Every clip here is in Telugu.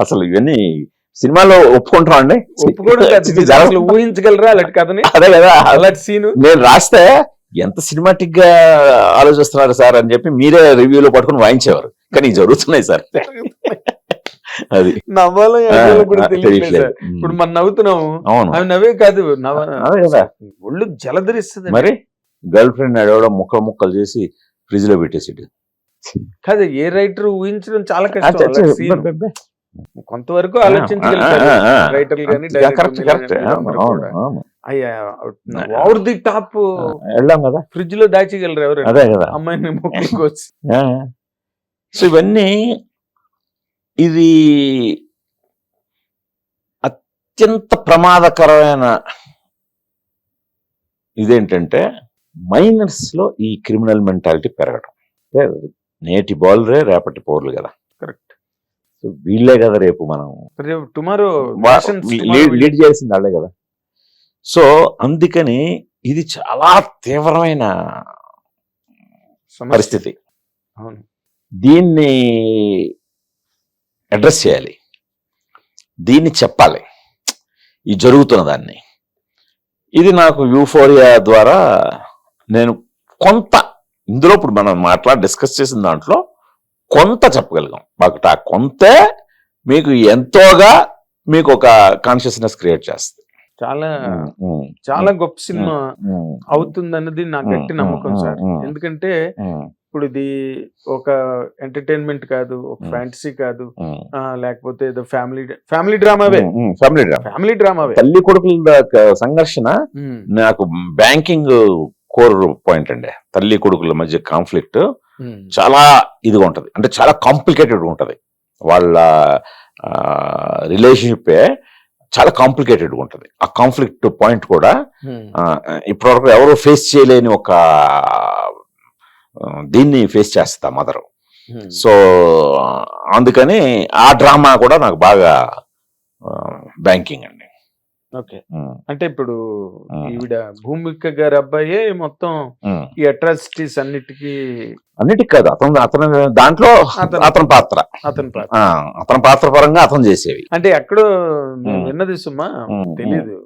అసలు ఇవన్నీ సినిమాలో ఒప్పుకుంటాం అండి. ఒప్పుకోవడం కాదు, మీరు అసలు ఊహించగలరా అలాంటి కథని? అదే కదా, అలాంటి సీన్ నేను రాస్తే ఎంత సినిమాటిక్ గా ఆలోచిస్తున్నారు సార్ అని చెప్పి మీరే రివ్యూలో పట్టుకుని వాయించేవారు. కానీ జరుగుతున్నాయి సార్. అది నవ్వాలో కూడా తెలియట్లేదు సార్. ఇప్పుడు మనం నవ్వుతున్నాము, అవును అవి నవ్వే కాదు, అదే కదా. ఒళ్ళు జలధరిస్తుంది. మరి గర్ల్ ఫ్రెండ్ అడవడం ముక్కలు చేసి ఫ్రిడ్జ్ లో పెట్టేసి కాదు, ఏ రైటర్ ఊహించడం చాలా కష్టం. అలాంటి scene కొంతవరకు ఆలోచించగలుగుతారు రైటర్లు కానీ ఓవర్ ది టాప్ వెళ్ళాం కదా, ఫ్రిడ్జ్ లో దాచగలరు ఎవరు? అదే కదా అమ్మాయిని మొక్కుకోవచ్చు. సో ఇవన్నీ ఇది అత్యంత ప్రమాదకరమైన ఇదేంటంటే మైనర్స్ లో ఈ క్రిమినల్ మెంటాలిటీ పెరగడం. నేటి బౌలరే రేపటి పౌరులు కదా. కరెక్ట్. సో వీళ్ళే కదా రేపు మనం టుమారో లీడ్ చేయాల్సింది వాళ్ళే కదా. సో అందుకని ఇది చాలా తీవ్రమైన పరిస్థితి. దీన్ని అడ్రస్ చేయాలి, దీన్ని చెప్పాలి, ఈ జరుగుతున్న దాన్ని. ఇది నాకు యూఫోరియా ద్వారా నేను కొంత ఇందులో ఇప్పుడు మనం డిస్కస్ చేసిన దాంట్లో కొంత చెప్పగలిగాం. మాకు కొంతే మీకు ఎంతోగా మీకు ఒక కాన్షియస్నెస్ క్రియేట్ చేస్తుంది. చాలా చాలా గొప్ప సినిమా అవుతుంది అన్నది నా గట్టి నమ్మకం సార్. ఎందుకంటే ఇప్పుడు ఇది ఒక ఎంటర్టైన్మెంట్ కాదు, ఒక ఫ్యాంటసీ కాదు, లేకపోతే ఏదో ఫ్యామిలీ డ్రామావే. ఫ్యామిలీ డ్రామావే. తల్లి కొడుకుల సంఘర్షణ నాకు బ్యాంకింగ్ కోర్ పాయింట్ అండి. తల్లి కొడుకుల మధ్య కాన్ఫ్లిక్ట్ చాలా ఇదిగా ఉంటది, అంటే చాలా కాంప్లికేటెడ్ ఉంటది. వాళ్ళ రిలేషన్షిప్ చాలా కాంప్లికేటెడ్ ఉంటది. ఆ కాన్ఫ్లిక్ట్ పాయింట్ కూడా ఇప్పటివరకు ఎవరు ఫేస్ చేయలేని ఒక దీన్ని ఫేస్ చేస్తా మదరు. సో అందుకని ఆ డ్రామా కూడా నాకు బాగా బ్యాంకింగ్ అండి. ఓకే. అంటే ఇప్పుడు ఈవిడ భూమిక గారి అబ్బాయే మొత్తం ఈ అట్రాసిటీస్ అన్నిటికీ కాదు, అతను దాంట్లో అతని పాత్ర పరంగా అతను చేసేవి. అంటే ఎక్కడో విన్నది సుమా తెలీదు,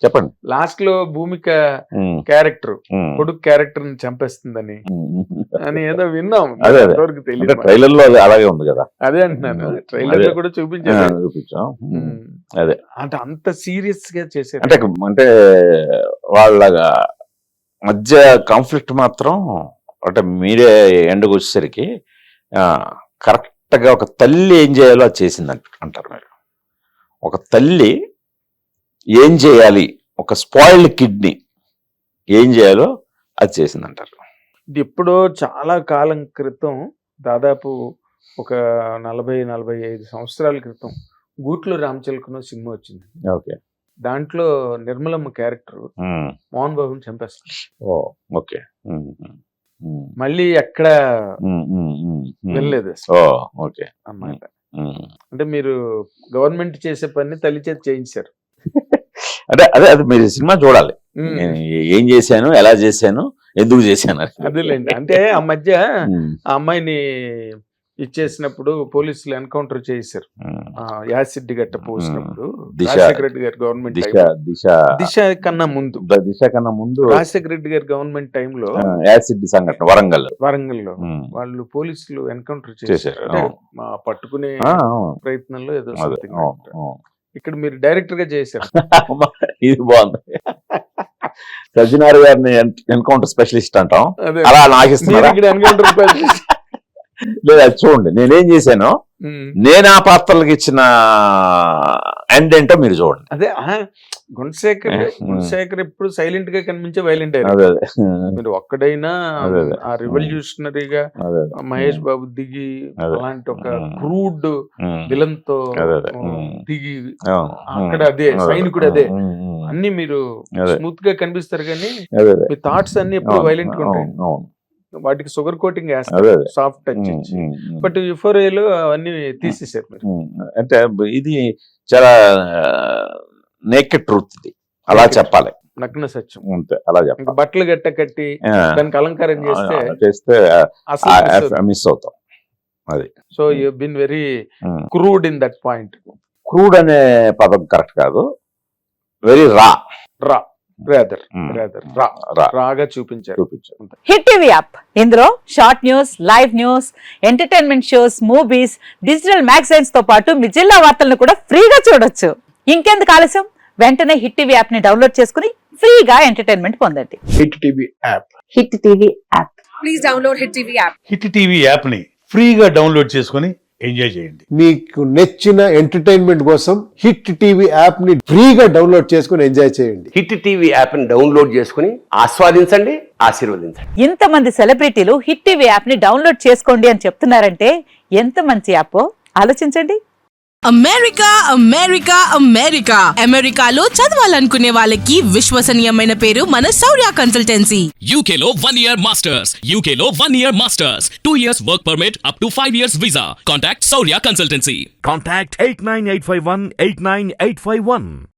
చెప్పండి. లాస్ట్ లో భూమిక క్యారెక్టర్ కొడుకు క్యారెక్టర్ ని చంపేస్తుందని అని ఏదో విన్నాం. తెలియదు, ట్రైలర్ లో అలాగే ఉంది కదా. అదే అంటున్నాను, ట్రైలర్ లో కూడా చూపించాం. అదే అంటే అంత సీరియస్ గా చేశారు. అంటే వాళ్ళ మధ్య కాన్ఫ్లిక్ట్ మాత్రం అంటే మీరే ఎండకు వచ్చేసరికి కరెక్ట్ గా ఒక తల్లి ఏం చేయాలో అది చేసింది అంటారు మీరు. ఒక తల్లి ఏం చేయాలి, ఒక స్పాయిల్డ్ కిడ్నీ ఏం చేయాలో అది చేసింది అంటారు. ఇది ఎప్పుడో చాలా కాలం క్రితం, దాదాపు ఒక 40-45 సంవత్సరాల క్రితం గూట్లో రామచిలకనో సినిమా వచ్చింది. ఓకే. దాంట్లో నిర్మలమ్మ క్యారెక్టర్ మోహన్ బాబుని చంపేస్తారు. ఓకే. మళ్ళీ ఎక్కడ వెళ్ళలేదు ఓకే అన్నమాట. అంటే మీరు గవర్నమెంట్ చేసే పని తల్లి చేత చేయించారు. అంటే అదే మీరు సినిమా చూడాలి, ఏం చేశాను, ఎలా చేశాను, ఎందుకు చేశాను. అదేలేండి. అంటే ఆ మధ్య ఆ అమ్మాయిని ఇచ్చేసినప్పుడు పోలీసులు ఎన్కౌంటర్ చేశారు. యాసిడ్ గట్ట పోసినప్పుడు రాజశేఖర రెడ్డి గారి గవర్నమెంట్ దిశ కన్నా ముందు రాజశేఖర రెడ్డి గారి గవర్నమెంట్ టైంలో యాసిడ్ సంఘటన వరంగల్లో వాళ్ళు పోలీసులు ఎన్కౌంటర్ చేశారు. పట్టుకునే ప్రయత్నంలో ఏదో సంథింగ్. ఇక్కడ మీరు డైరెక్టర్ గా చేశారు. ఇది బాగుంది. సజ్జనార్ గారిని ఎన్కౌంటర్ స్పెషలిస్ట్ అంటాం, అలా నాకు ఎన్కౌంటర్ స్పెషలిస్ట్ లేదా చూడండి నేనేం చేశాను, నేను ఆ పాత్రలకు ఇచ్చిన ఎండ్ ఏంటో మీరు చూడండి. అదే గుణశేఖర్ ఎప్పుడు సైలెంట్ గా కనిపించే వైలెంట్ అయ్యారు. మీరు ఒక్కడైనా ఆ రెవల్యూషనరీగా మహేష్ బాబు దిగి అలాంటి ఒక క్రూడ్ విలన్ తో దిగి అక్కడ అదే సైనికుడు అదే అన్ని మీరు స్మూత్ గా కనిపిస్తారు, కానీ మీ థాట్స్ అన్ని ఎప్పుడు వైలెంట్ గా ఉంటాయి. వాటికి షుగర్ కోటింగ్ వేస్తారు, సాఫ్ట్ టచ్ ఇచ్చి. బట్ యుఫోరియాలో అవన్నీ తీసేసారు మీరు. అంటే ఇది చాలా నేకెడ్ ట్రూత్, ఇది అలా చెప్పాలి, నగ్న సత్యం అంతే. అలా చెప్పాలి. బట్టలు గట్ట కట్టి దానికి అలంకారం చేస్తే మిస్ అవుతాం. అది so you been very crude in that point. Crude అనే పదం కరెక్ట్ కాదు, వెరీ రా రా రేదర్ రాగా చూపించారు. హిట్ టీవీ యాప్, ఇందులో short news, live news, entertainment shows, movies, digital magazines తో పాటు మీ జిల్లా వార్తలను కూడా ఫ్రీగా చూడొచ్చు. ఇంకెందుకు ఆలస్యం, వెంటనే హిట్ టీవీ యాప్ ని డౌన్లోడ్ చేసుకుని ఫ్రీగా ఎంటర్టైన్మెంట్ పొందండి. Hit TV app. Hit TV app. Please download hit TV app. Hit TV app ని ఫ్రీగా డౌన్లోడ్ చేసుకొని ఎంజాయ్ చేయండి. మీకు నచ్చిన ఎంటర్టైన్మెంట్ కోసం హిట్ టీవీ యాప్ ని ఫ్రీగా డౌన్లోడ్ చేసుకుని ఎంజాయ్ చేయండి. హిట్ టీవీ యాప్ ని డౌన్లోడ్ చేసుకుని ఆస్వాదించండి, ఆశీర్వదించండి. ఇంతమంది సెలబ్రిటీలు హిట్ టీవీ యాప్ ని డౌన్లోడ్ చేసుకోండి అని చెప్తున్నారంటే ఎంత మంచి యాప్ ఆలోచించండి. అమెరికా అమెరికా అమెరికా అమెరికాలో చదవాలనుకునే వాళ్ళకి విశ్వసనీయమైన పేరు మన శౌర్య కన్సల్టెన్సీ. UK లో 1 year masters, UK లో 1 year masters, 2 years work permit up to 5 years visa. Contact Saurya Consultancy. Contact 89851 89851.